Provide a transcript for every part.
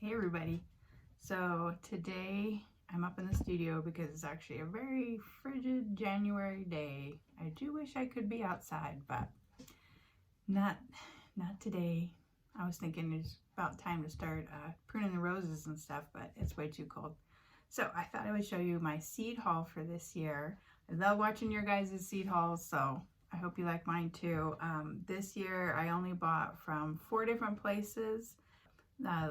Hey everybody. So today I'm up in the studio because it's actually a very frigid January day. I do wish I could be outside, but not today. I was thinking it's about time to start pruning the roses and stuff, but it's way too cold. So I thought I would show you my seed haul for this year. I love watching your guys' seed hauls, so I hope you like mine too. This year I only bought from 4 different places.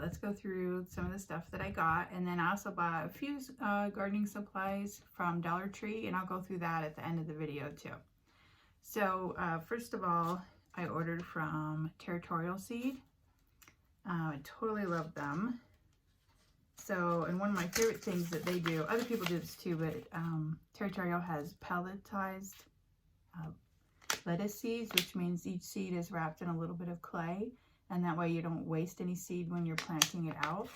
Let's go through some of the stuff that I got, and then I also bought a few gardening supplies from Dollar Tree, and I'll go through that at the end of the video too. So first of all, I ordered from Territorial Seed. I totally love them. So, and one of my favorite things that they do, other people do this too, but Territorial has pelletized lettuce seeds, which means each seed is wrapped in a little bit of clay, and that way you don't waste any seed when you're planting it out.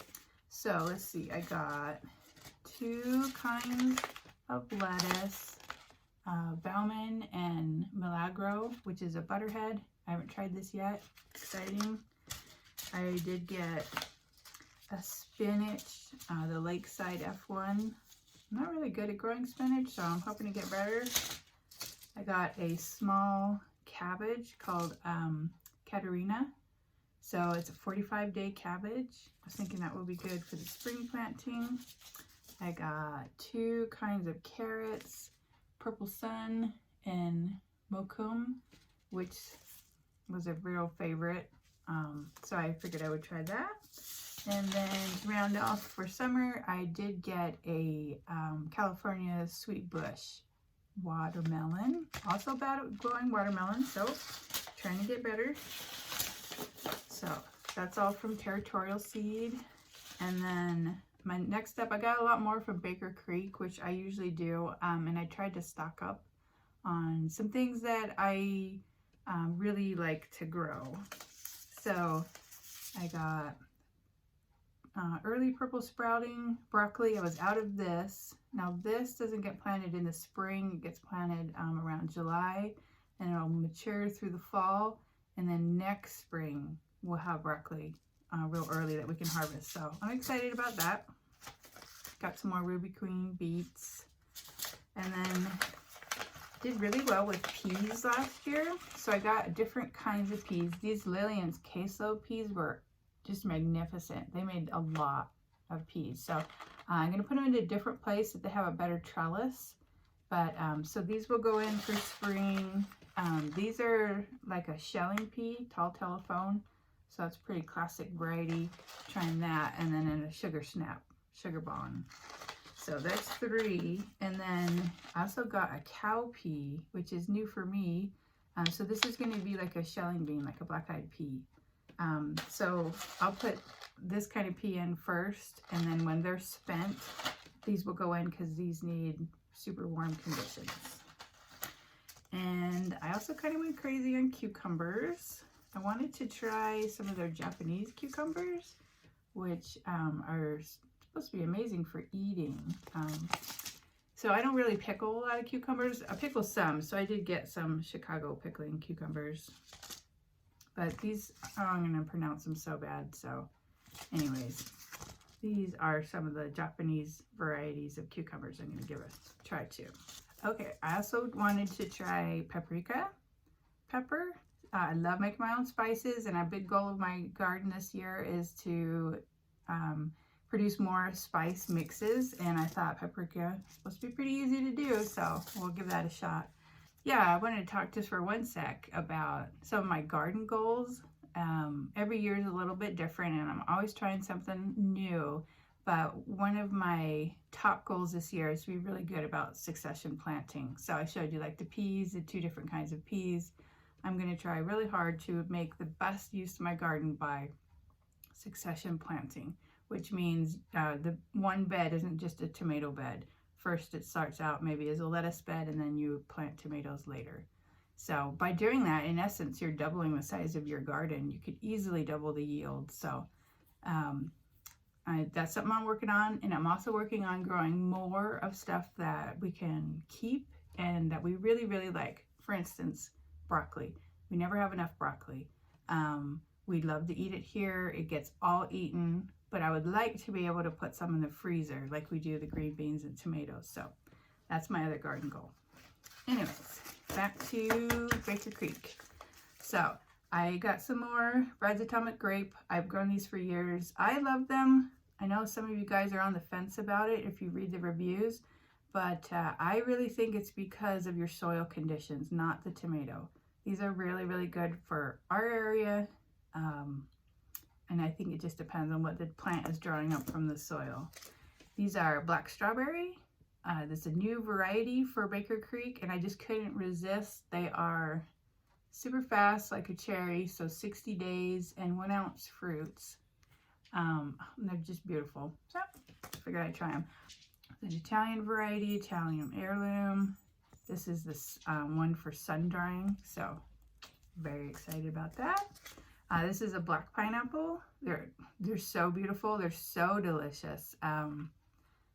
So let's see, I got 2 kinds of lettuce, Bauman and Milagro, which is a butterhead. I haven't tried this yet. Exciting. I did get a spinach, the Lakeside F1. I'm not really good at growing spinach, so I'm hoping to get better. I got a small cabbage called Katerina. So it's a 45-day cabbage. I was thinking that would be good for the spring planting. I got 2 kinds of carrots, Purple Sun and Mokum, which was a real favorite. So I figured I would try that. And then to round off for summer, I did get a California Sweet Bush watermelon. Also bad at growing watermelon, so trying to get better. So that's all from Territorial Seed. And then my next up, I got a lot more from Baker Creek, which I usually do. And I tried to stock up on some things that I really like to grow. So I got early purple sprouting broccoli. I was out of this. Now this doesn't get planted in the spring. It gets planted around July, and it'll mature through the fall. And then next spring we'll have broccoli real early that we can harvest. So I'm excited about that. Got some more Ruby Queen beets. And then did really well with peas last year. So I got different kinds of peas. These Lillian's queso peas were just magnificent. They made a lot of peas. So I'm going to put them in a different place so they have a better trellis. But so these will go in for spring. These are like a shelling pea, tall telephone. So that's pretty classic variety. Trying that, and then in a sugar snap, sugar bone. So that's 3. And then I also got a cow pea, which is new for me. So this is going to be like a shelling bean, like a black-eyed pea. So I'll put this kind of pea in first, and then when they're spent, these will go in because these need super warm conditions. And I also kind of went crazy on cucumbers. I wanted to try some of their Japanese cucumbers, which are supposed to be amazing for eating. So I don't really pickle a lot of cucumbers. I pickle some, so I did get some Chicago pickling cucumbers. But these, oh, I'm going to pronounce them so bad. So anyways, these are some of the Japanese varieties of cucumbers I'm going to give a try too. Okay, I also wanted to try paprika pepper. I love making my own spices, and a big goal of my garden this year is to produce more spice mixes, and I thought paprika is supposed to be pretty easy to do, so we'll give that a shot. Yeah, I wanted to talk just for 1 sec about some of my garden goals. Every year is a little bit different, and I'm always trying something new. But one of my top goals this year is to be really good about succession planting. So I showed you like the peas, the 2 different kinds of peas. I'm going to try really hard to make the best use of my garden by succession planting, which means the one bed isn't just a tomato bed. First it starts out maybe as a lettuce bed, and then you plant tomatoes later. So by doing that, in essence, you're doubling the size of your garden. You could easily double the yield. So that's something I'm working on, and I'm also working on growing more of stuff that we can keep and that we really, really like. For instance, broccoli. We never have enough broccoli. We love to eat it here. It gets all eaten, but I would like to be able to put some in the freezer like we do the green beans and tomatoes. So that's my other garden goal. Anyways, back to Baker Creek. So I got some more Brad's Atomic Grape. I've grown these for years. I love them. I know some of you guys are on the fence about it if you read the reviews, but I really think it's because of your soil conditions, not the tomato. These are really, really good for our area, and I think it just depends on what the plant is drawing up from the soil. These are black strawberry. This is a new variety for Baker Creek, and I just couldn't resist. They are super fast, like a cherry, so 60 days and 1 ounce fruits. They're just beautiful. So I figured I'd try them. There's an Italian variety, Italian heirloom. This is this one for sun drying, so very excited about that. This is a black pineapple. They're so beautiful. They're so delicious.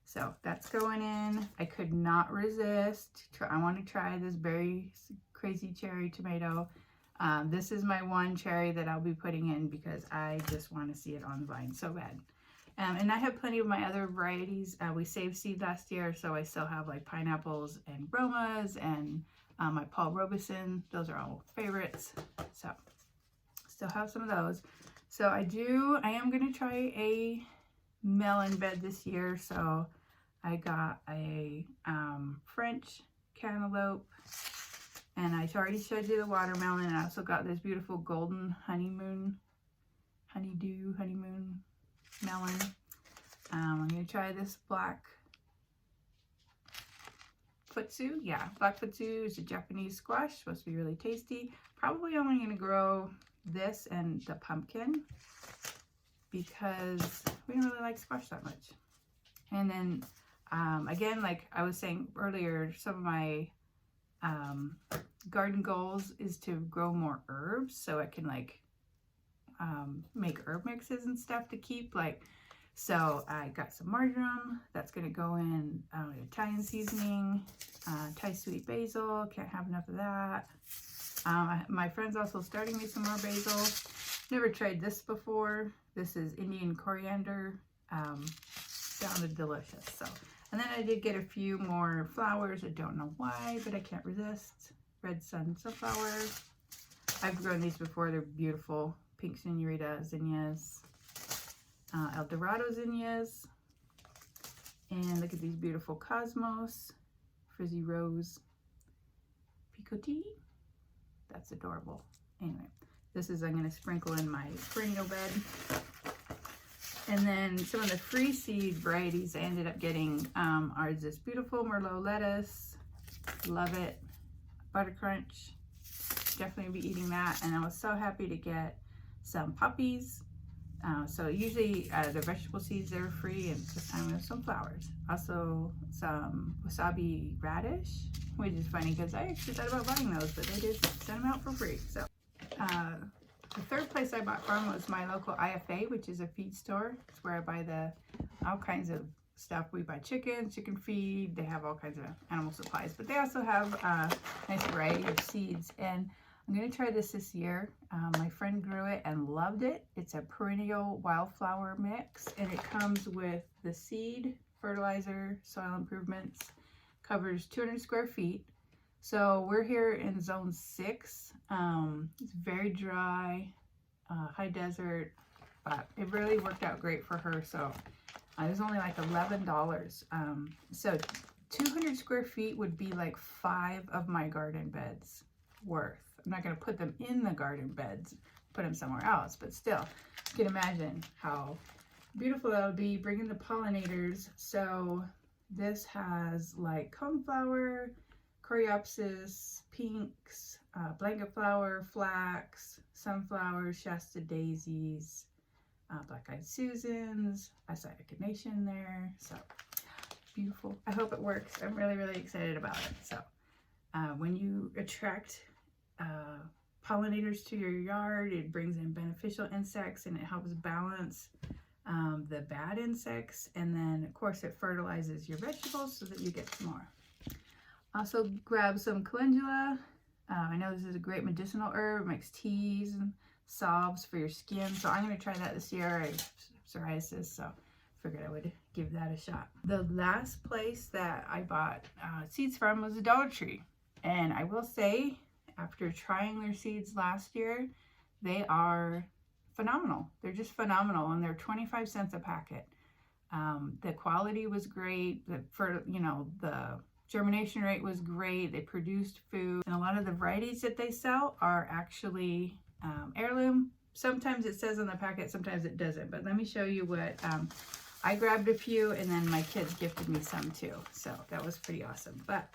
So that's going in. I could not resist. I want to try this very crazy cherry tomato. This is my one cherry that I'll be putting in because I just want to see it on the vine so bad. And I have plenty of my other varieties. We saved seed last year, so I still have like pineapples and bromas and my Paul Robeson. Those are all favorites. So still have some of those. So I am going to try a melon bed this year. So I got a French cantaloupe, and I already showed you the watermelon, and I also got this beautiful golden honeydew honeymoon melon. I'm going to try this black futsu. Yeah, black futsu is a Japanese squash, supposed to be really tasty. Probably only going to grow this and the pumpkin because we don't really like squash that much. And then again, like I was saying earlier, some of my garden goals is to grow more herbs so I can like make herb mixes and stuff to keep. Like, so I got some marjoram that's going to go in Italian seasoning, Thai sweet basil, can't have enough of that. My friend's also starting me some more basil. Never tried this before. This is Indian coriander. Sounded delicious. So, and then I did get a few more flowers. I don't know why, but I can't resist. Red Sun sunflowers. I've grown these before. They're beautiful. Pink Senorita zinnias. El Dorado zinnias. And look at these beautiful Cosmos. Frizzy Rose. Picotea. That's adorable. Anyway, this is, I'm going to sprinkle in my perennial bed. And then some of the free seed varieties I ended up getting are this beautiful Merlot lettuce. Love it. Butter Crunch. Definitely be eating that. And I was so happy to get some poppies. So usually the vegetable seeds, they're free, and this time we have some flowers. Also some wasabi radish, which is funny because I actually thought about buying those, but they did send them out for free. So the third place I bought from was my local IFA, which is a feed store. It's where I buy all kinds of stuff. We buy chicken feed. They have all kinds of animal supplies, but they also have a nice variety of seeds. And I'm going to try this year. My friend grew it and loved it. It's a perennial wildflower mix, and it comes with the seed, fertilizer, soil improvements, covers 200 square feet. So we're here in zone 6. It's very dry, high desert, but it really worked out great for her. So it was only like $11. So 200 square feet would be like 5 of my garden beds worth. I'm not going to put them in the garden beds, put them somewhere else, but still, you can imagine how beautiful that would be, bringing the pollinators. So this has like coneflower, coreopsis, pinks, blanket flower, flax, sunflowers, Shasta daisies, black-eyed Susans. I saw echinacea there. So beautiful. I hope it works. I'm really, really excited about it. So when you attract pollinators to your yard, it brings in beneficial insects, and it helps balance the bad insects. And then of course it fertilizes your vegetables so that you get some more. Also grab some calendula. I know this is a great medicinal herb. It makes teas and salves for your skin. So I'm going to try that this year. I've psoriasis, so figured I would give that a shot. The last place that I bought seeds from was a Dollar Tree. And I will say, after trying their seeds last year, they are phenomenal. They're just phenomenal, and they're 25 cents a packet. The quality was great. The germination rate was great. They produced food, and a lot of the varieties that they sell are actually heirloom. Sometimes it says on the packet, sometimes it doesn't. But let me show you what I grabbed a few, and then my kids gifted me some too. So that was pretty awesome. But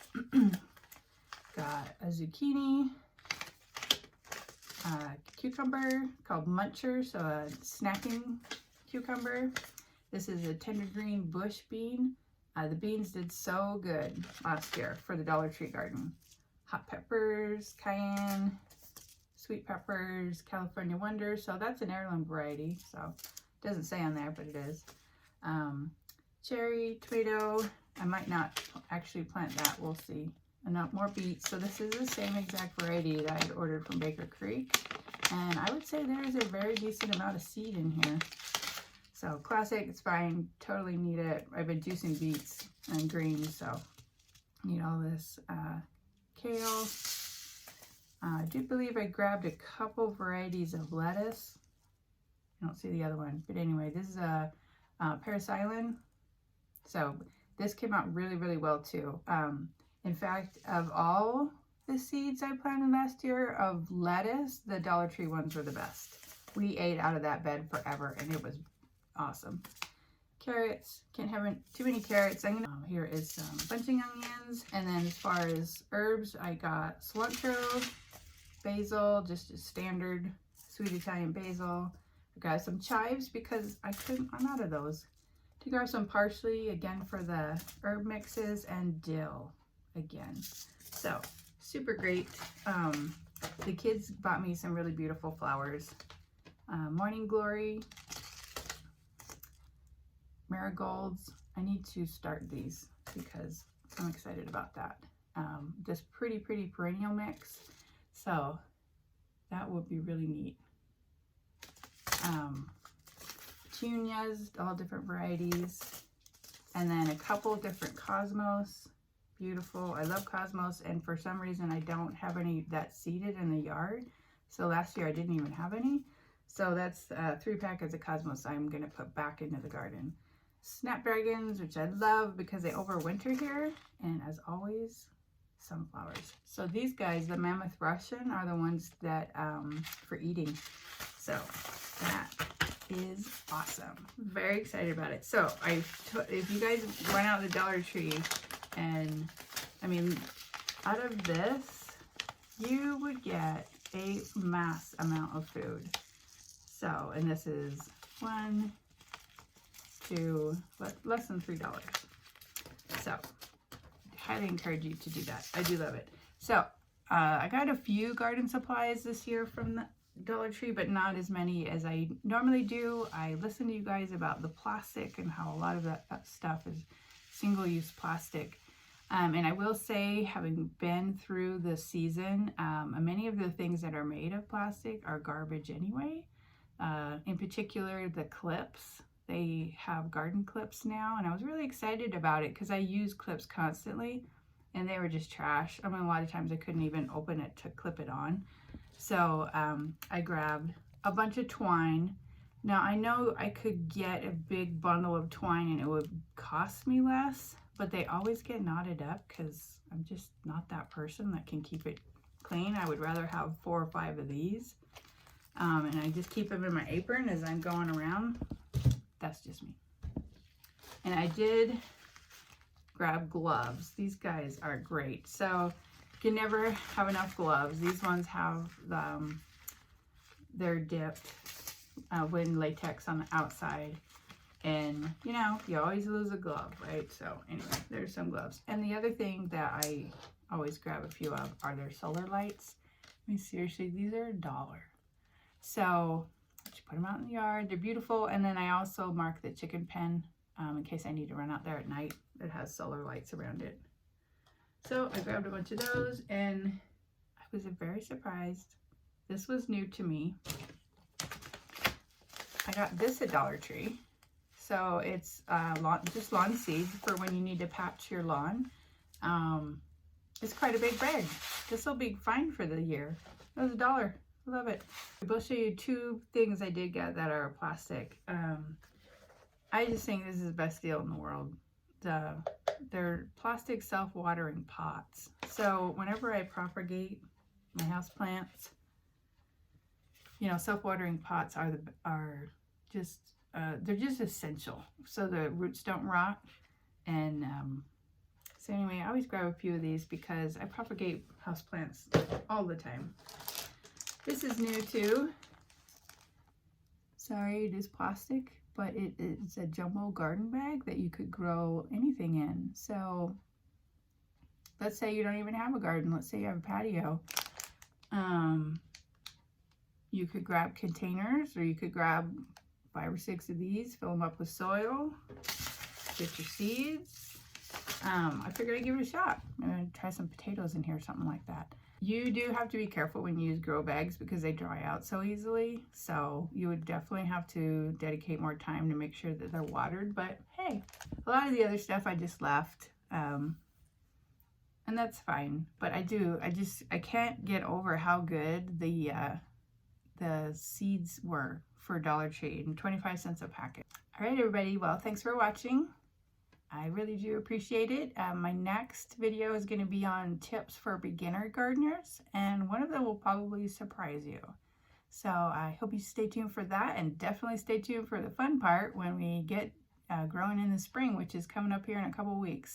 got a zucchini, cucumber called Muncher, so a snacking cucumber. This is a tender green bush bean. The beans did so good last year for the Dollar Tree garden. Hot peppers, cayenne, sweet peppers, California Wonder. So that's an heirloom variety. So it doesn't say on there, but it is. Cherry, tomato. I might not actually plant that. We'll see. Enough more beets. So this is the same exact variety that I had ordered from Baker Creek. And I would say there is a very decent amount of seed in here. So classic, it's fine. Totally need it. I've been juicing beets and greens, so need all this. Kale. I do believe I grabbed a couple varieties of lettuce. I don't see the other one, but anyway, this is a pericillin. So this came out really, really well too. In fact, of all the seeds I planted last year of lettuce, the Dollar Tree ones were the best. We ate out of that bed forever, and it was awesome. Carrots, can't have too many carrots. Here is some bunching onions, and then as far as herbs, I got cilantro, basil, just a standard sweet Italian basil. I got some chives because I'm out of those. To grab some parsley again for the herb mixes, and dill again. So super great. The kids bought me some really beautiful flowers. Morning Glory, marigolds. I need to start these because I'm excited about that. This pretty perennial mix. So that would be really neat. Petunias, all different varieties. And then a couple different cosmos. Beautiful. I love cosmos, and for some reason I don't have any that's seeded in the yard. So last year I didn't even have any. So that's 3 packets of cosmos I'm going to put back into the garden. Snapdragons, which I love because they overwinter here. And as always, sunflowers. So these guys, the Mammoth Russian, are the ones that for eating. So that is awesome. Very excited about it. So if you guys went out to the Dollar Tree, and I mean, out of this, you would get a mass amount of food. So, and this is $1, $2, less than $3. So, highly encourage you to do that. I do love it. So, I got a few garden supplies this year from the Dollar Tree, but not as many as I normally do. I listened to you guys about the plastic and how a lot of that stuff is single-use plastic. And I will say, having been through the season, many of the things that are made of plastic are garbage anyway. In particular, the clips. They have garden clips now, and I was really excited about it because I use clips constantly, and they were just trash. I mean, a lot of times I couldn't even open it to clip it on. So I grabbed a bunch of twine. Now, I know I could get a big bundle of twine and it would cost me less, but they always get knotted up because I'm just not that person that can keep it clean. I would rather have 4 or 5 of these. And I just keep them in my apron as I'm going around. That's just me. And I did grab gloves. These guys are great. So you can never have enough gloves. These ones have they're dipped with latex on the outside. And, you know, you always lose a glove, right? So anyway, there's some gloves. And the other thing that I always grab a few of are their solar lights. I mean, seriously, these are $1. So just put them out in the yard. They're beautiful. And then I also mark the chicken pen in case I need to run out there at night. It has solar lights around it. So I grabbed a bunch of those, and I was very surprised. This was new to me. I got this at Dollar Tree. So it's just lawn seeds for when you need to patch your lawn. It's quite a big bag. This will be fine for the year. It was $1. I love it. I'll show you two things I did get that are plastic. I just think this is the best deal in the world. They're plastic self-watering pots. So whenever I propagate my houseplants, you know, self-watering pots are just they're just essential so the roots don't rot. And so anyway, I always grab a few of these because I propagate houseplants all the time. This is new too. Sorry, it is plastic, but it is a jumbo garden bag that you could grow anything in. So let's say you don't even have a garden. Let's say you have a patio. You could grab containers, or you could grab 5 or 6 of these, fill them up with soil, get your seeds. I figured I'd give it a shot. I'm gonna try some potatoes in here, something like that. You do have to be careful when you use grow bags because they dry out so easily. So you would definitely have to dedicate more time to make sure that they're watered. But hey, a lot of the other stuff I just left. And that's fine. But I can't get over how good the seeds were for Dollar Tree, and 25 cents a packet. All right, everybody. Well, thanks for watching. I really do appreciate it. My next video is going to be on tips for beginner gardeners, and one of them will probably surprise you. So I hope you stay tuned for that, and definitely stay tuned for the fun part when we get growing in the spring, which is coming up here in a couple weeks.